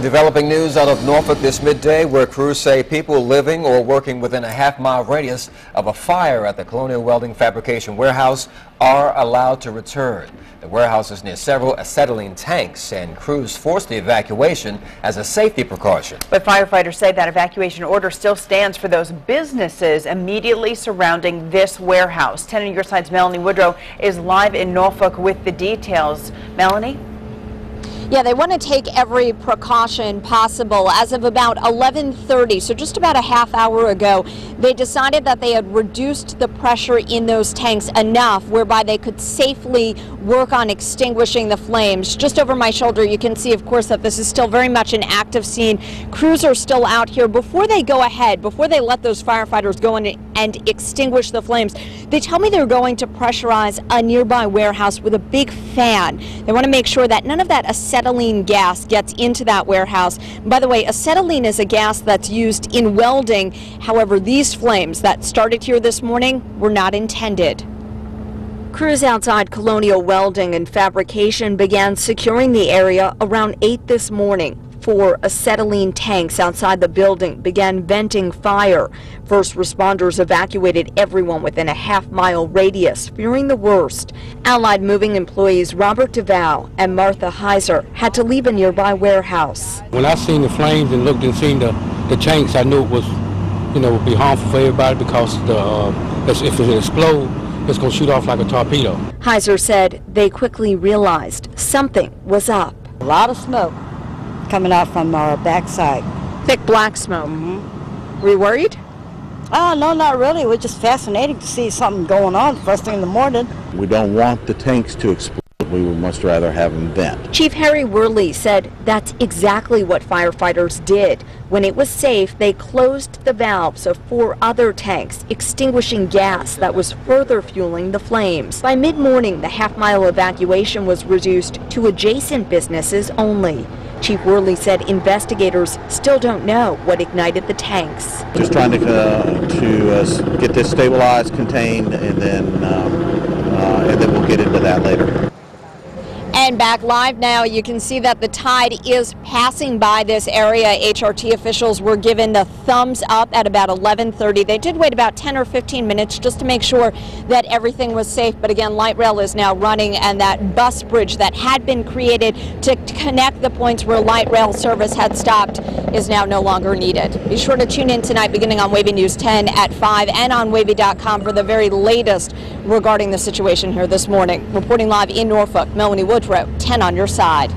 Developing news out of Norfolk this midday, where crews say people living or working within a half-mile radius of a fire at the Colonial Welding Fabrication Warehouse are allowed to return. The warehouse is near several acetylene tanks, and crews forced the evacuation as a safety precaution. But firefighters say that evacuation order still stands for those businesses immediately surrounding this warehouse. 10 on your side's Melanie Woodrow is live in Norfolk with the details. Melanie? Yeah, they want to take every precaution possible. As of about 11:30, so just about a half hour ago, they decided that they had reduced the pressure in those tanks enough whereby they could safely work on extinguishing the flames. Just over my shoulder, you can see, of course, that this is still very much an active scene. Crews are still out here. Before they go ahead, before they let those firefighters go in and extinguish the flames, they tell me they're going to pressurize a nearby warehouse with a big fan. They want to make sure that none of that acetylene gas gets into that warehouse. By the way, acetylene is a gas that's used in welding. However, these flames that started here this morning were not intended. Crews outside Colonial Welding and Fabrication began securing the area around 8 this morning. 4 acetylene tanks outside the building began venting fire. First responders evacuated everyone within a half-mile radius, fearing the worst. Allied Moving employees Robert DeVal and Martha Heiser had to leave a nearby warehouse. When I seen the flames and looked and seen the tanks, I knew it was, would be harmful for everybody because if it explodes, it's going to shoot off like a torpedo. Heiser said they quickly realized something was up. A lot of smoke coming out from our backside. Thick black smoke. Were you worried? Oh, no, not really. It was just fascinating to see something going on first thing in the morning. We don't want the tanks to explode. We would much rather have them vent. Chief Harry Worley said that's exactly what firefighters did. When it was safe, they closed the valves of 4 other tanks, extinguishing gas that was further fueling the flames. By mid-morning, the half-mile evacuation was reduced to adjacent businesses only. Chief Worley said investigators still don't know what ignited the tanks. Just trying to get this stabilized, contained, and then we'll get into that later. And back live now, you can see that the tide is passing by this area. HRT officials were given the thumbs up at about 11:30. They did wait about 10 or 15 minutes just to make sure that everything was safe. But again, light rail is now running, and that bus bridge that had been created to connect the points where light rail service had stopped is now no longer needed. Be sure to tune in tonight beginning on Wavy News 10 at 5 and on wavy.com for the very latest regarding the situation here this morning. Reporting live in Norfolk, Melanie Woodrow, 10 on your side.